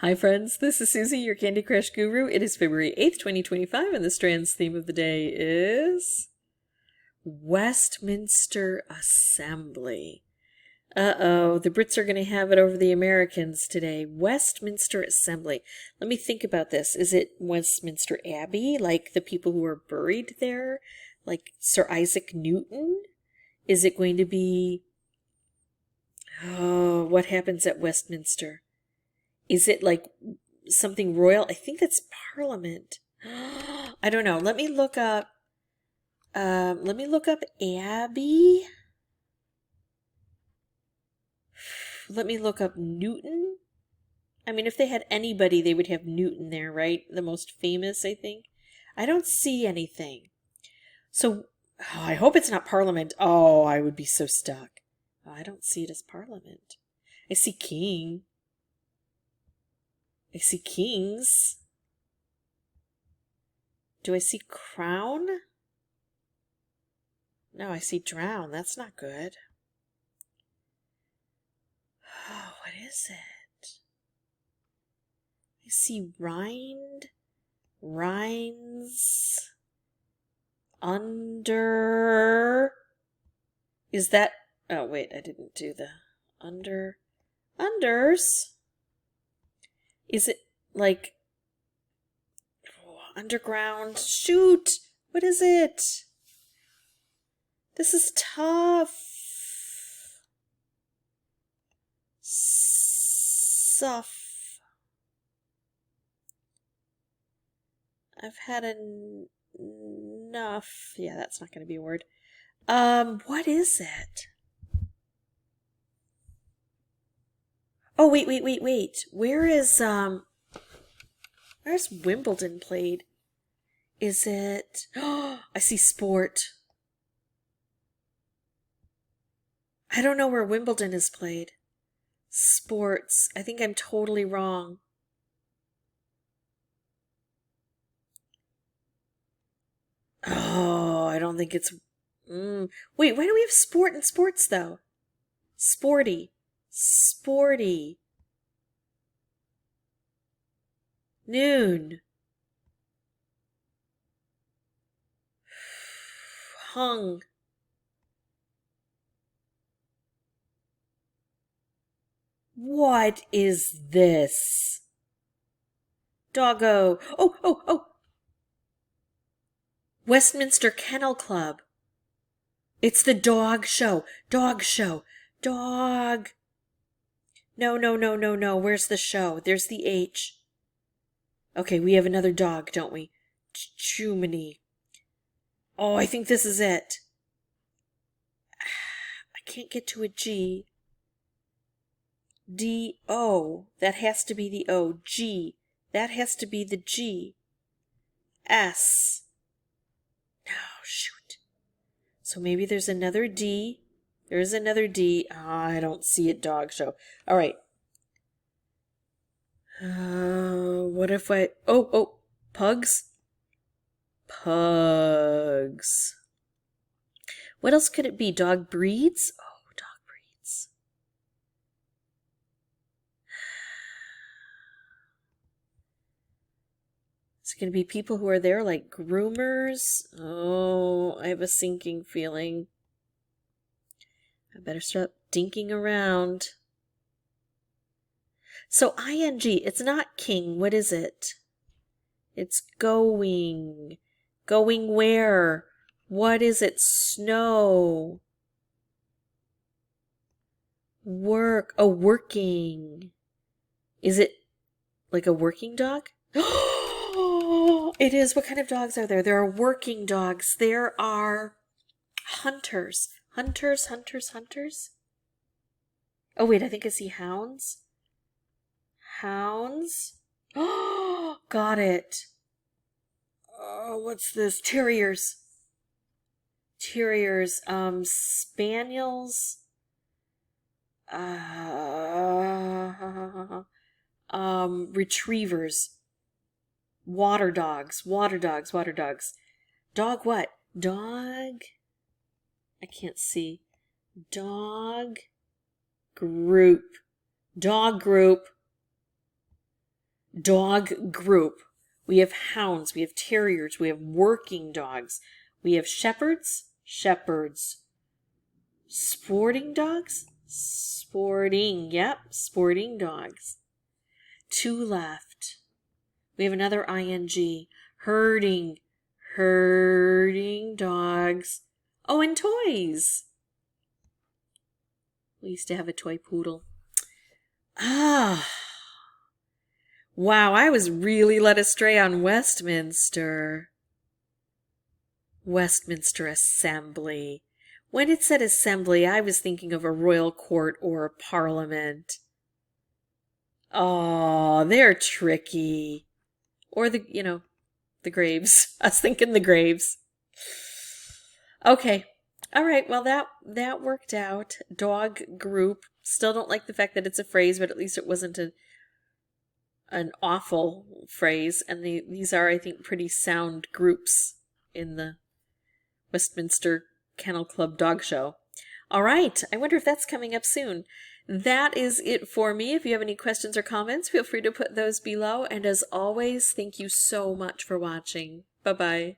Hi friends, this is Suzy, your Candy Crush guru. It is February 8th, 2025, and the Strands theme of the day is Westminster Assembly. Uh-oh, the Brits are going to have it over the Americans today. Westminster Assembly. Let me think about this. Is it Westminster Abbey, like the people who are buried there? Like Sir Isaac Newton? Is it going to be... Oh, what happens at Westminster? Is it like something royal? I think that's Parliament. I don't know. Let me look up Abbey. Let me look up Newton. I mean, if they had anybody, they would have Newton there, right? The most famous, I think. I don't see anything. So, I hope it's not Parliament. Oh, I would be so stuck. Oh, I don't see it as Parliament. I see King. I see Kings. Do I see Crown? No, I see Drown. That's not good. Oh, what is it? I see Rind. Rinds. Under. Is that... Oh, wait, I didn't do the... Under... Unders? Is it like... Oh, underground? Shoot! What is it? This is tough. Suff. I've had enough. Yeah, that's not going to be a word. What is it? Oh, wait. Where's Wimbledon played? Is it... Oh, I see sport. I don't know where Wimbledon is played. Sports. I think I'm totally wrong. Oh, I don't think it's... Wait, why do we have sport and sports, though? Sporty. Noon. Hung. What is this? Doggo. Oh. Westminster Kennel Club. It's the dog show. Dog. No. Where's the show? There's the H. Okay, we have another dog, don't we? Chumini. Oh, I think this is it. I can't get to a G. D-O. That has to be the O. G. That has to be the G. S. No, shoot. So maybe there's another D. There's another D. Oh, I don't see it. Dog show. All right. What if I... Oh. Pugs? Pugs. What else could it be? Dog breeds? Oh, dog breeds. Is it going to be people who are there like groomers? Oh, I have a sinking feeling. I better start dinking around. So ing, it's not king. What is it? It's going. Going where? What is it? Snow. Work. Oh, working. Is it like a working dog? It is. What kind of dogs are there? There are working dogs. There are hunters. Hunters. Oh, wait, I think I see hounds. Hounds. Oh, got it. Oh, what's this? Terriers. Spaniels. Retrievers. Water dogs. Dog what? Dog? I can't see. Dog group. Dog group. We have hounds, we have terriers, we have working dogs, we have shepherds, sporting dogs, sporting dogs. 2 left. We have another ing, herding dogs. Oh, and toys. We used to have a toy poodle. Wow, I was really led astray on Westminster. Westminster Assembly. When it said assembly, I was thinking of a royal court or a parliament. Oh, they're tricky. Or the graves. I was thinking the graves. Okay. All right, well, that worked out. Dog group. Still don't like the fact that it's a phrase, but at least it wasn't an awful phrase. And these are, I think, pretty sound groups in the Westminster Kennel Club Dog Show. All right, I wonder if that's coming up soon. That is it for me. If you have any questions or comments, feel free to put those below. And as always, thank you so much for watching. Bye-bye.